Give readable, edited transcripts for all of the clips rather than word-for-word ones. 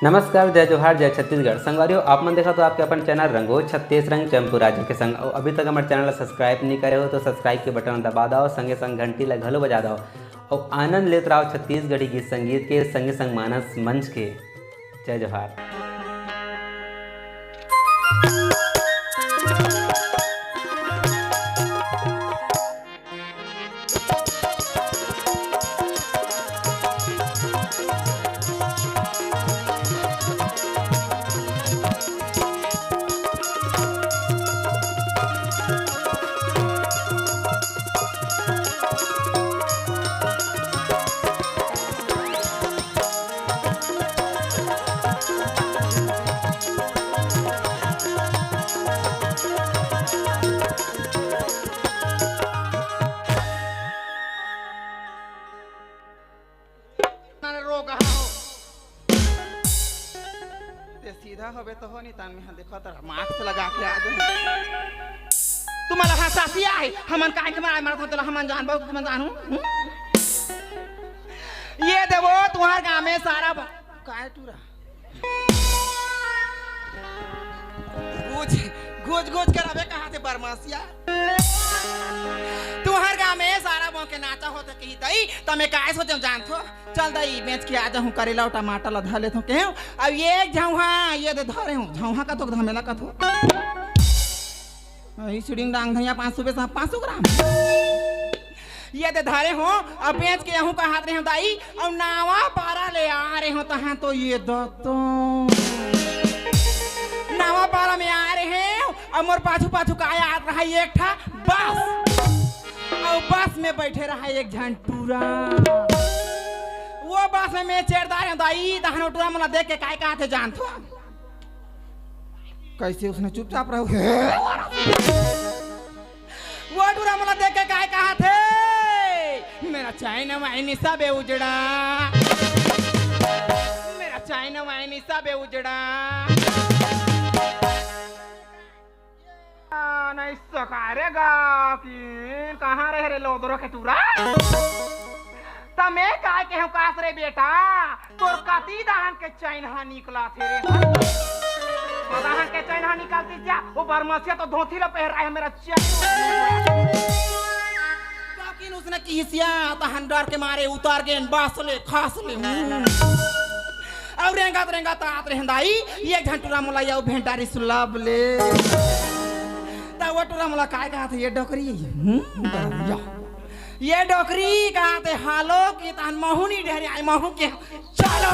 नमस्कार, जय जोहार, जय छत्तीसगढ़। संगवारियों, आप मन देखा तो आपके अपन चैनल रंगो छत्तीस रंग चंपू राज्य के संग और अभी तक हमारे चैनल ला सब्सक्राइब नहीं करे हो तो सब्सक्राइब के बटन दबा दो, संगे संग घंटी ला घलो बजा दो और आनंद लेते रहो छत्तीसगढ़ी गीत संगीत के संगे संग मानस मंच के। जय जोहार। सीधा होबे तो हो नहीं तान में देखो तर मास्क लगा के आ जाओ। तुम्हाला हंसासी आहे हमन काय के मारे मारत होतला हमन जानबो हमन जानू ये देवो तुम्हार गांव में सारा काय टूरा गुज गुज गुज करावे कहां से बरमासिया तुम्हार गांव में सारा बो के नाचा होते कही दई तमे काय सोचो जानथो चल दई बेच के आ जाऊं करेला और टमाटर ला धले थो के अब ये झौहा ये दे धरे हूं झौहा का तो धमेला का थो ई सिडिंग डांग धनिया 500 पे 500 ग्राम ये दे धरे हो अब बेच के हूं का हाथ रे हूं दाई और नावा पारा ले आ रहे हो तहां तो ये दतो नावा पारा में आ रहे हैं और मोर पाछू पाछू का आया रहा एक था बस और बस में बैठे रहा एक झंटूरा वो बस में मैं चेड़दार दाई दहनो टूरा मला देख के काय कहा थे जानथो कैसे उसने चुपचाप रहो वो टूरा मला देख के काय कहा थे मेरा चाइना वाइनी सब उजड़ा मेरा चाइना वाइनी सब उजड़ा नहीं सकारेगा कि कहाँ रह रे लोदरो के टूरा तमे काय के हम कास रे बेटा तोर कती दहन के चैनहा निकला थे रे दहन के चैनहा निकालती जा वो बरमसिया तो धोती ला पहन रहा है मेरा चैन लेकिन उसने किसिया दहन डर के मारे उतार के बास ले खास ले और रेंगा तात रे हंदाई एक घंटुरा मोला या भेंटारी सुलाब ले ता वो टुरा मोला काय कहा थे ये डोकरी ये डोकरी कहा थे हालो की तान महूनी ढेरी आई महू के चलो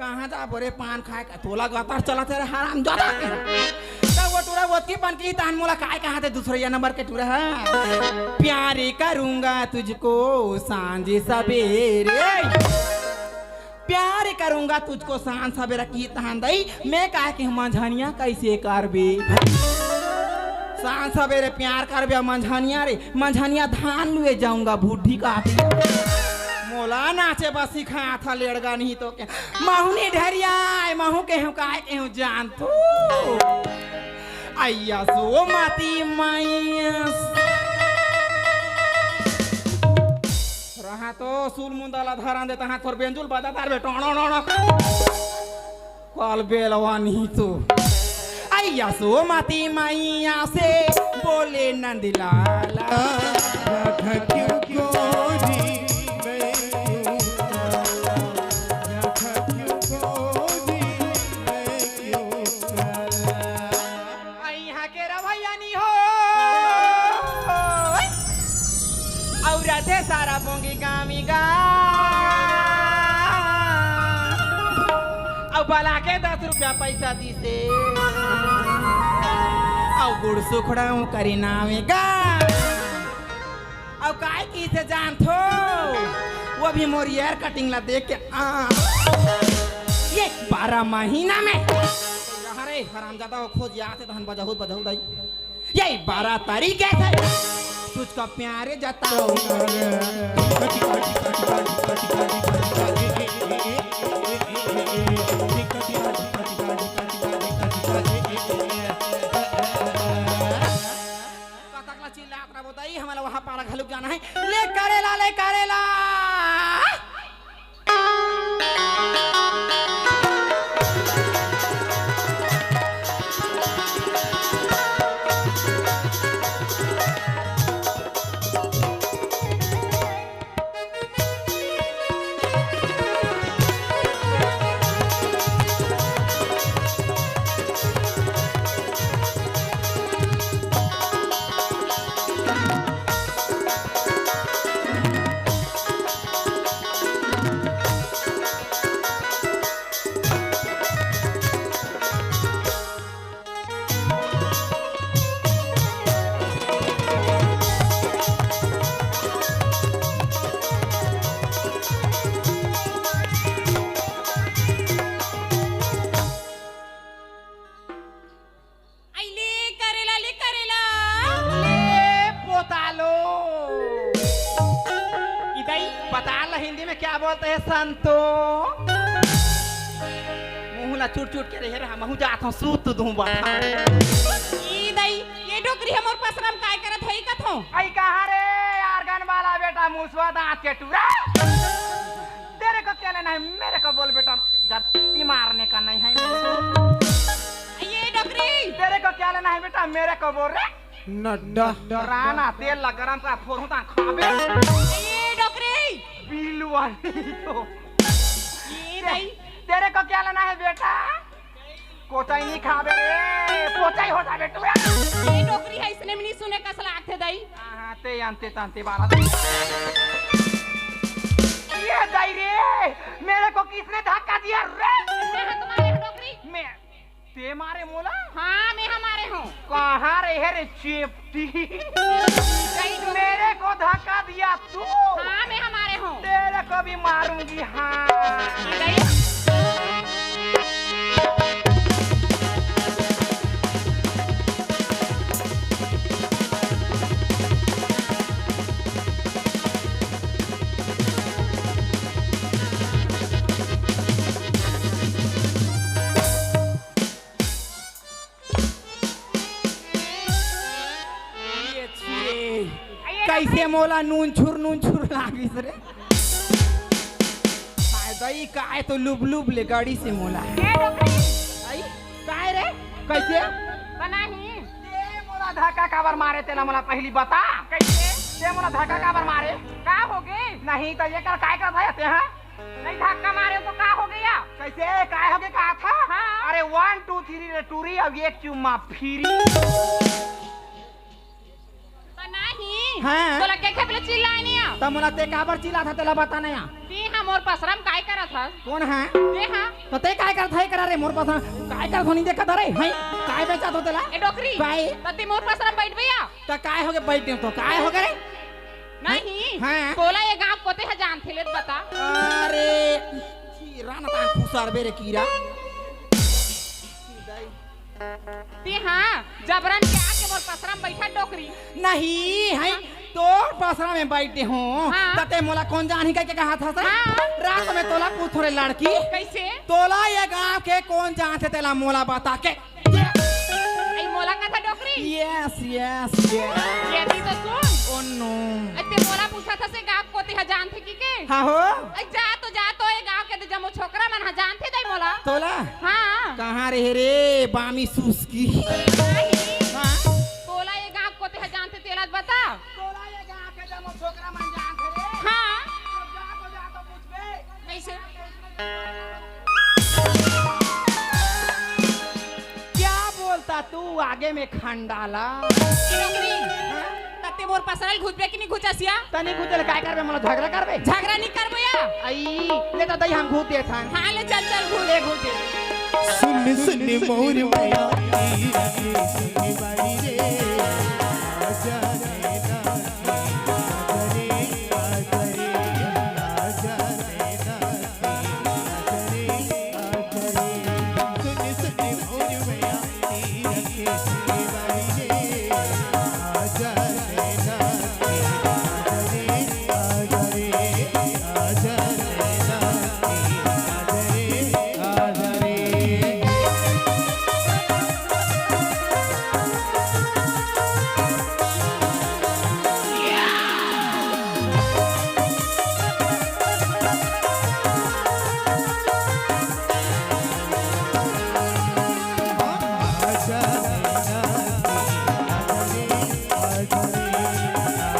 कहां जा बोरे पान खाए का तोला गतर चला तेरे हराम जादा ता वो टुरा वो की पान की तान मोला काय कहा थे दूसरे नंबर के टुरा प्यार करूंगा तुझको सांझ सवेरे प्यार करूंगा तुझको सांझ सवेरे की तान दई मैं कहा कि मंझनिया कैसे करबे सांझ सवेरे प्यार करबे मंझनिया रे मंझनिया धान लुए जाऊंगा बूढ़ी का मोला नाचे बस सिखाया था लेड़गा नहीं तो क्या महूनी ढेरिया महू के हूं काय के हूं जान तू आइया सो माती मैया रहा तो सूल मुंदाला धरा देता हाथ पर बेंजुल बजा तार बेटो नो कॉल बेलवा नहीं तो आइया सो माती मैया से बोले नंदलाला यहाँ के रवैया नहीं हो और थे सारा बोंगी गामी गा और बला के 10 रुपया पैसा दी से और गुड़ सुखड़ाऊ करी नावेगा और काय की से जान थो वो भी मोर हेयर कटिंग ला देख के ये 12 महीना में अरे हरामजादा हो खोज याद धन बजाहू दाई यही 12 तरीके से तुझका प्यारे जाता हमारा वहां पारा घलुक जाना है ले करेला बोलते हैं संतो मुहला चूट चूट के रहे हम हूं जात हूं सूत दूं बाठा ई दई ये डोकरी हमर पसरम काय करत हई कथो आई कहां रे आर्गन वाला बेटा मुसवा दांत के टूरा तेरे को क्या लेना है मेरे को बोल बेटा जत्ती मारने का नहीं है ये डोकरी तेरे को क्या लेना है बेटा मेरे को बोल रे नड्डा राना तेल ला गरम का फोड़ होता खाबे ये डोकरी पीलू वाली तो ई दई तेरे को क्या लेना है बेटा कोचाई नहीं खाबे रे कोचाई होता बेटू ये डोकरी है इसने मनी सुने कसला आथे दई हां ते अंते तंते वाला ये दई रे मेरे को किसने धक्का दिया रे मैं तुम्हारे डोकरी मैं ते मारे मोला हां मैं हमारे हूं कहां रे है रे चेपटी कहीं मेरे को धक्का दिया तू हां मैं हमारे हूं तेरे को भी मारूंगी हां दई कैसे मोला नून छुर लागिस रे हाय दई काय तो लुब लुब ले गाड़ी से मोला ये डोकरी आई काय रे कैसे बनाही ते मोला धक्का काबर मारे तेला मोला पहली बता कैसे ते मोला धक्का काबर मारे का हो गए नहीं तो ये कर काय करत है ते हां नहीं धक्का मारे तो का हो गया कैसे काय होगे कहा था हाँ। अरे 1 2 3 रे टूरी अब एक चुम्मा फिरी बनाही हाँ। तोला के खेपले चिल्लानी आ त मोला ते काबर चिल्ला था तेला बता नहीं ती हमर पसरम काय करत हस कौन है ते हां तो ते काय करत है करा रे मोर पास काय कर होनी देखत रे है काय बेचा तो तेला ए डोकरी काय? त ती मोर पसरम बैठ भैया त काय होगे बैठे तो काय होगे रे नहीं हाँ। बोला ये गांव कोते है जान थे ले बता अरे राना ता खुसार बेरे कीड़ा ती हां जबरन के आके मोर पसरम बैठा डोकरी नहीं है तो पसरा में बैठे हूँ हाँ। तते मोला कौन जानी के कहा था सर हाँ। रात में तोला पूछ थोड़े लड़की कैसे तोला ये गांव के कौन जानते तेला मोला बता के आई मोला का था डोकरी यस यस यस ये ती तो सुन ओ नो अते मोला पूछा था से गांव कोते है जान थे की के हाँ हो आई जा तो ए गांव के जमो छोकरा मन हा जान थे दई मोला तोला हां कहाँ रहे रे बामी सुस्की हाँ बोला ये गांव कोते है जान थे तेला बता तोला ये गांव के जमो छोकरा मन जानते रे हां जा तो पूछ बे कैसे क्या बोलता तू आगे में खंडाला डोकरी तते मोर पसरल घुसबे कि नहीं घुचसिया तनी गुजर काय करबे मला झगड़ा करबे झगड़ा नहीं करबया आई ले तो दई हम घूते था हां ले चल ले घूते सुन सुन मोर माया सुनी बारी रे आजा नैना करे आजा नैना करे सुन मोर माया सुनी बारी रे आजा नैना करे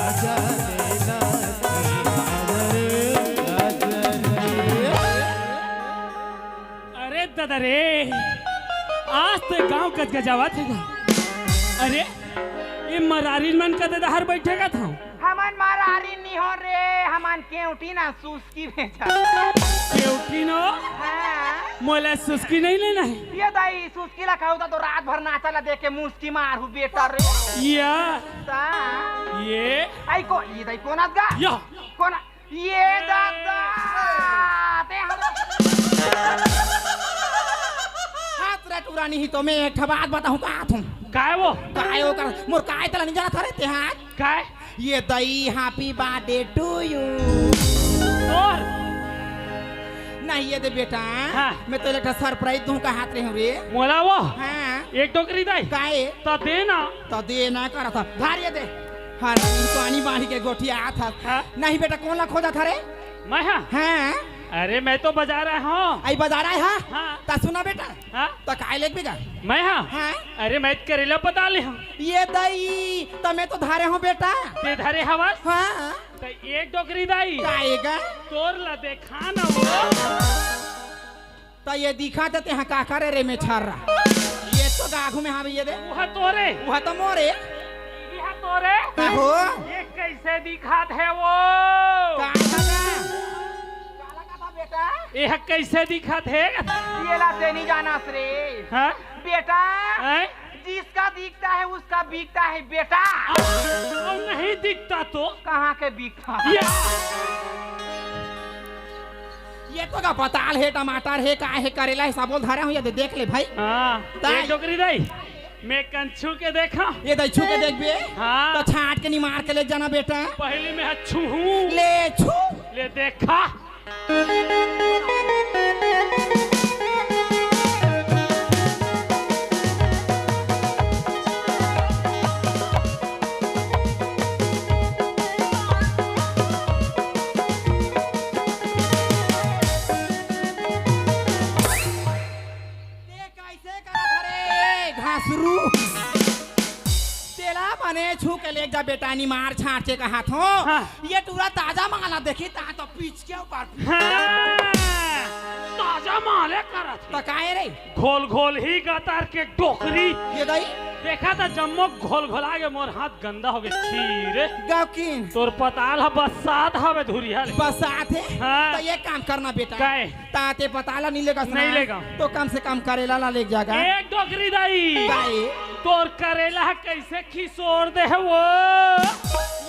आजा नैना आजा रे अरे दादा रे आज तो गांव कच गजावत है अरे ये मरारी मन का दादा हर बैठेगा था हमन मारारी नहीं हो रे हमन केउटी ना सुस्की भेजा केउटी नो हाँ मोला सुस्की नहीं लेना है ये दाई सुस्की ला खाऊ तो रात भर नाचा ला देख के मुस्की मारू बेटा रे या ता ये आई को ये दाई कोन गा या कोन ये दादा ते हाथ रे टुरानी ही तो मैं एक बात बताऊं का तुम काय वो काय हो कर मोर काय तला नहीं जाना था रे ते हाथ काय ये दई हैप्पी बर्थडे टू यू और नहीं ये दे बेटा हाँ। मैं तो एक सरप्राइज दूं का हाथ रे हूं रे मोला वो हाँ एक टोकरी दाई काए तो देना तो दे ना करा था धार ये दे हाँ तो आनी बांधी के गोठिया आ था हाँ। नहीं बेटा कौन ला खोजा था रे मैं हाँ हाँ अरे मैं तो बाजार आया हूँ आई बाजार आए हाँ हाँ। ता सुना बेटा हाँ तो काय लेक बेगा मैं हाँ हाँ अरे मैं करेला पता ले हूँ ये दई तो मैं तो धारे हूँ बेटा ते धरे हवा हाँ तो एक टोकरी दाई काएगा तोर ला देखा ना वो तो ये दिखा देते हैं का करे रे में छार रहा ये तो गाघू में हाँ ये दे वह तोरे वह तो मोरे यह तोरे हो ये कैसे दिखात है वो का था बेटा यह कैसे दिखात है ये लाते नहीं जाना रे हाँ बेटा हैं? जिसका दिखता है उसका बिकता है बेटा और नहीं दिखता तो कहाँ के बिकता है या ये तो का पताल है टमाटर है का है करेला है सब धरे हूँ ये देख ले भाई हाँ दाई। एक टोकरी दाई मैं कंछू के देखा ये दई छू के देख बे हाँ। तो छाट के नहीं मार के ले जाना बेटा पहले मैं अच्छू हूँ ले छू ले देखा घासरू तेला बने छू के ले जा बेटा नी मार छाट के कहा थो हाँ। ये टूरा ताजा माला देखी ता तो पीछ के ऊपर हाँ, ताजा माले करा था तो काहे रे घोल घोल ही गतार के टोकरी ये दई देखा था जम्मो घोल घोला के मोर हाथ गंदा हो गया छीरे गौकीन तोर पताल बसात हवे धुरिया ले बसात है हाँ। तो ये काम करना बेटा काहे? ताते पताला नहीं लेगा सुना? नहीं लेगा। तो कम से कम करेला ला ले जाएगा एक टोकरी दाई काहे? तोर करेला कैसे खिसोर दे है वो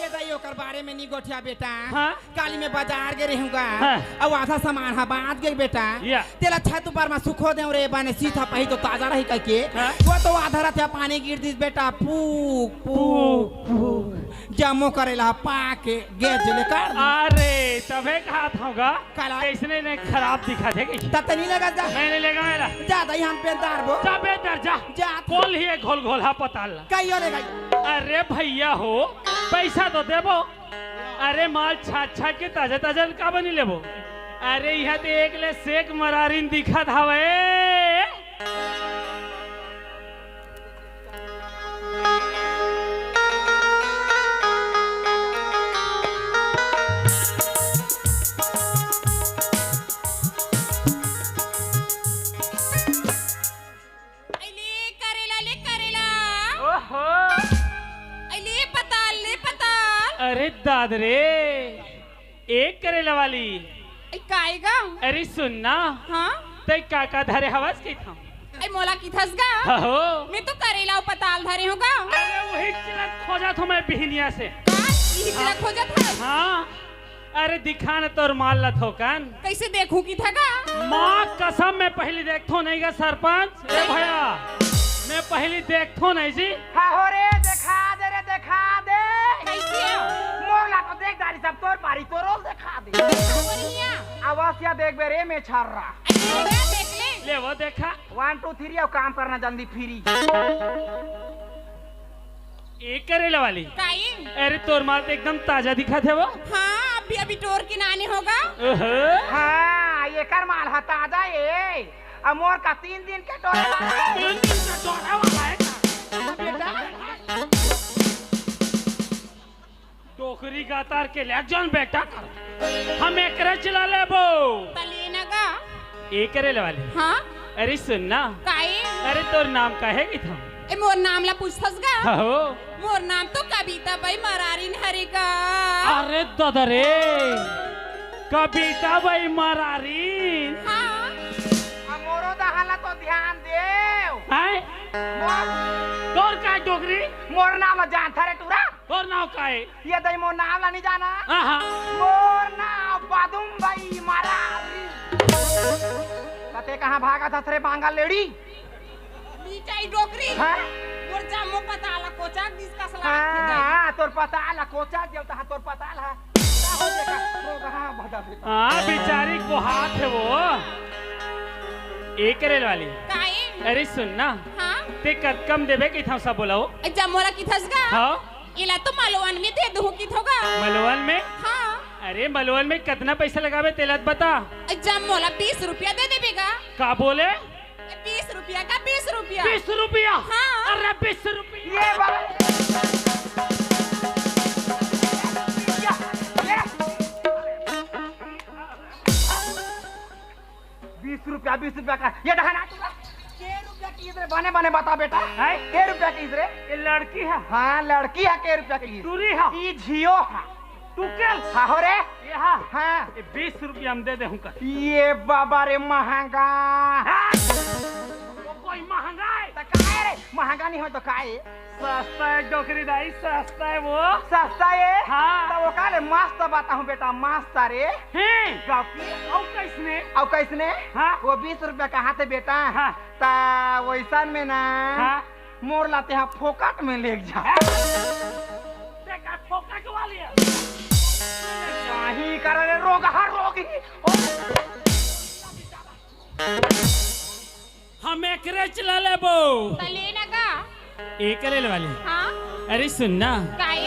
ये दई ओकर बारे में नहीं गोठिया बेटा हाँ। काली में बाजार गे रहूंगा हाँ। अब आधा सामान हा बांध गे बेटा या। तेला छत ऊपर में सुखो दे रे बने सीधा पही तो ताजा रही कह के हाँ। वो तो आधा रात पानी गिर दिस बेटा पूक पूक पूक जमो करेला पाके गेज ले कर अरे तबे कहा था होगा काला? कैसने ने खराब दिखा थे कि तते नहीं लगा जा मैंने लेगा मेरा जा दई हम पेदार बो जा बेहतर जा जा खोल ही घोल घोला पताल कहियो ले गई अरे भैया हो पैसा तो देबो अरे माल छाट छाट के ताजा ताजा का बनी लेबो अरे यहाँ तो एक ले सेक मरारिन दिखा था वे अरे दादरे एक करेला वाली काएगा अरे सुनना हाँ ते काका धरे हवस की था आई मोला की थसगा हो मैं तो करेला और पताल धरे होगा अरे वही चिलक खोजा था मैं बिहनिया से यही तेरा खोजा था हाँ अरे दिखा न तोर माल ला थोकन कैसे देखूं की थगा माँ कसम मैं पहली देखतो नहीं गा सरपंच ए भैया मैं पहली देखतो नहीं जी हाँ हो रे देखा दे रे देखा दे कैसे मोला को देख दारी सब तोर पारी तो रोल देखा दे बढ़िया आवासिया देख बे रे में छार रहा देख ले ले वो देखा 1 2 3 और काम करना जल्दी फ्री एक करेला वाली काई अरे तोर माल तो एकदम ताजा दिखा थे वो हाँ अभी अभी टोर के नानी होगा ओहो हाँ ये कर माल हा ताजा ये अब मोर का 3 दिन के टोरे तीन दिन का टोरा वाला है का? टोकरी गातार के ले जौन बेटा कर हम एकरे चला लेबो तलेना का एक करेला वाली हाँ अरे सुनना काई अरे तोर नाम काहे की था ए मोर नाम ला पूछथस गा हो मोर नाम तो कविता भाई मरारिन हरे का अरे ददरे कविता भाई मरारीन हाँ अब मोरो दहाला तो ध्यान देव हैं मोर तोर का टोकरी मोर नाम जान थारे टूरा तोर नाम काहे ये दई मोर नाम ला नहीं जाना आहा मोर नाम बादुम भाई मारारी कते कहाँ भागा था थरे बांगा लेडी मीठाई डोकरी हाँ मोर जामो पता ला कोचा जिसका सलाह हाँ तोर पता ला कोचा देवता तोर पता ला हाँ बेचारी को हाथ है वो एक रेल वाली। काई अरे सुन ना हाँ ते कम देवे कि था सब बोलाओ। जमोला की थसगा हाँ इला तो मालवन में दे दूं की थोगा मलवल में। हाँ अरे मलवल में कितना पैसा लगावे तेलत बता। जमोला 20 रुपया दे देबेगा। का बोले 20 रुपया का 20 रुपया 20 रुपया। हाँ। अरे 20 रुपया ये बात 20 रुपया का ये ढहाना के रुपया की इधर बने बने बता बेटा है के रुपया की इधर ये लड़की है हाँ लड़की है के रुपया की दूरी है ई झियो है टुकल हाँ हो रे ये हाँ हाँ ये 20 रुपया हम दे दे का। ये बाबा रे महंगा वो कोई महंगा है तो काहे रे महंगा नहीं हो तो काहे सस्ता है डोकरी दाई सस्ता है वो। सस्ता है हाँ। तो वो काले मस्त बाता हूँ बेटा मस्त रे हैं गाँव की और कैसने और कैसने हाँ। वो 20 रुपया का हाथ है बेटा हाँ। ता वैसा में ना हाँ। मोर लाते हैं फोकट में ले जा देखा ठोका के वाली है नहीं कर रे रोग हर रोगी हम एकरे चला लेबो तलेना का एक रेल वाले। हाँ अरे सुन ना काई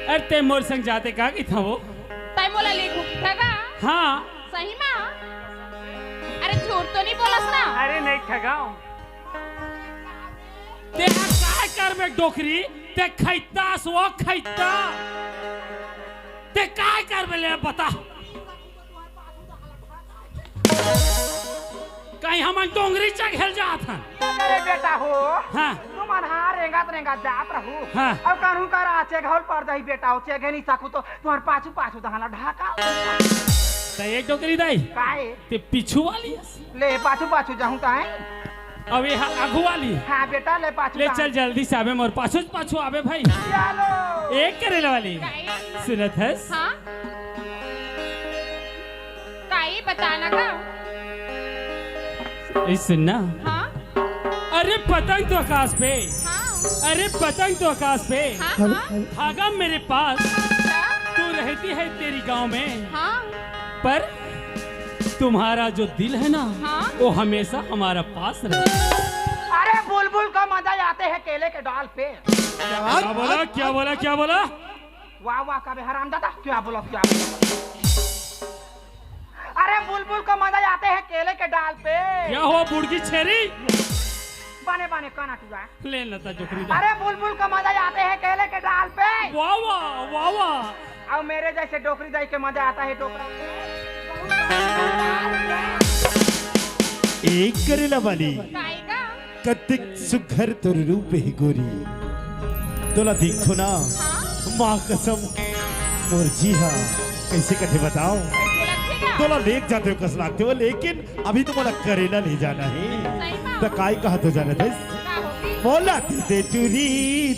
अरे ते मोर संग जाते का कि था वो। तय मोला ले ठगा हाँ सही मां अरे झूठ तो नहीं बोलस ना। अरे नहीं ठगाओ ते काय कर में डोकरी ते खैता सो खैता ते काय कर में ले बता कहीं हम डोंगरी चघेल जात हन। अरे बेटा हो हाँ तुम अनहार रेंगात जात रहू हाँ। अब कानू कर आचे घोल पड़ जाई बेटा हो चेगे नहीं सकू तो तुम्हार पाछू पाछू दहला ढाका ते एक डोकरी दाई काहे ते पीछू वाली ले पाछू पाछू जाऊं ताए अब ये आगू वाली हाँ बेटा ले पाछू ले चल जल्दी से आवे मोर पाछू पाछू आवे भाई चलो एक करेल वाली काई सुनत है। हाँ काई बताना का सुनना हाँ अरे पतंग तो आकाश पे हाँ अरे पतंग तो आकाश पे हाँ हाँ धागा मेरे पास हाँ तू रहती है तेरी गांव में हाँ पर तुम्हारा जो दिल है ना हाँ। वो हमेशा हमारा पास रहे। अरे बुलबुल का मजा आते हैं केले के डाल पे क्या बोला क्या बोला क्या बोला वाह वाह का हराम दादा क्या बोला क्या बोला अरे बुलबुल को मजा आते हैं केले के डाल पे क्या हुआ बुड़की छेरी बने बने काना टुआ ले लता जोकरी अरे बुलबुल को मजा आते हैं केले के डाल पे वाह वाह वाह वाह और मेरे जैसे डोकरी दाई के मजा आता है डोकरा एक करेला वाली काई का कतिक सुघर तुर रूप है गोरी तोला देखो ना हाँ माँ कसम मोर जी हाँ कैसे कथे बताओ कैसे लगेगा तोला लेक जाते हो कस लागते हो लेकिन अभी तो मोला करेला ले जाना है सही मां तो काय कहा तो जाना थे का होगी बोला दे टूरी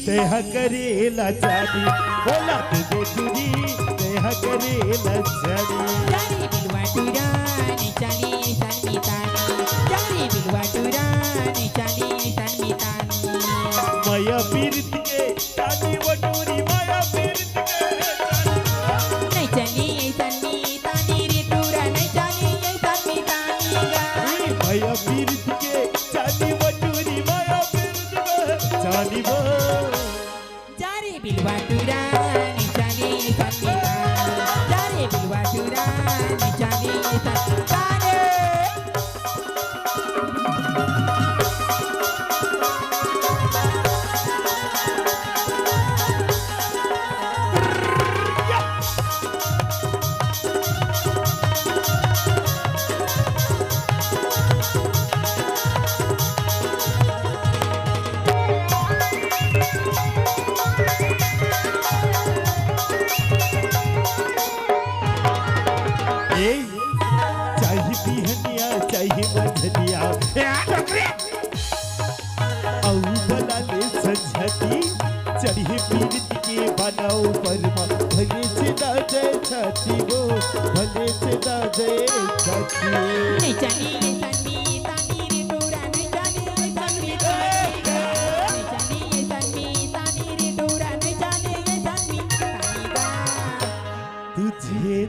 तेह करेला जानी बोला दे टूरी तेह करेला जानी Jari bilwa turani chani san mitani Jari bilwa turani chani san mitani माया पीरत के जानी वटूरी माया पीरत के Nai chani san mitani ri tura nai chani san mitani ga माया पीरत के जानी वटूरी माया पीरत के जानी वो Jari bilwa turani chani san mitani Jari bilwa turani chani san mitani ए चाहिए बिहनिया चाहिए मधनिया औ बला ले संझती चढ़िए पीरत के बनाओ परमा भले से ना जय छाती वो भले से ना जय छाती Nai chani san mitani ri tura nai chani san mitani ga Nai chani san mitani ri tura nai chani san mitani ga तुझे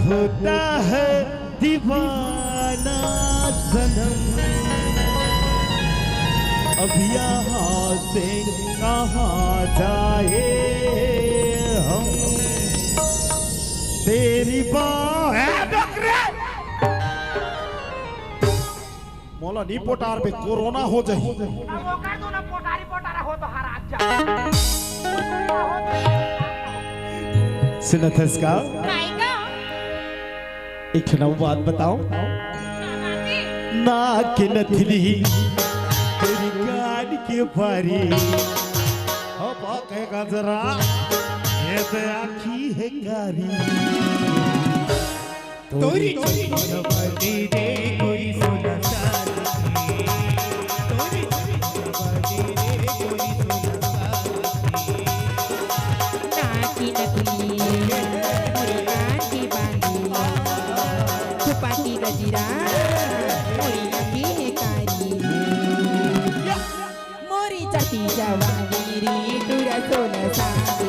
होता है दीवाना सनम। अब यहाँ से कहाँ जाए हम, तेरी मोला नी पोटार पे कोरोना हो जाए। अब वो कर दो ना, पोटारी पोटारा हो तो हर आज जा। सुना था इसका नहीं का एक नव बात बताओ। ना के नथली तेरी गान के बारी हो कहेगा जरा, ये तो आखी है गारी। तोरी चोरी रे कोई सोना सारी, तोरी चोरी रे कोई सोना सारी। नाकी नकली मोरी कान की बाली, छुपा की गजरा मोरी आँखें है कारी। मोरी चटी जवानी री टूरा सोना सारी,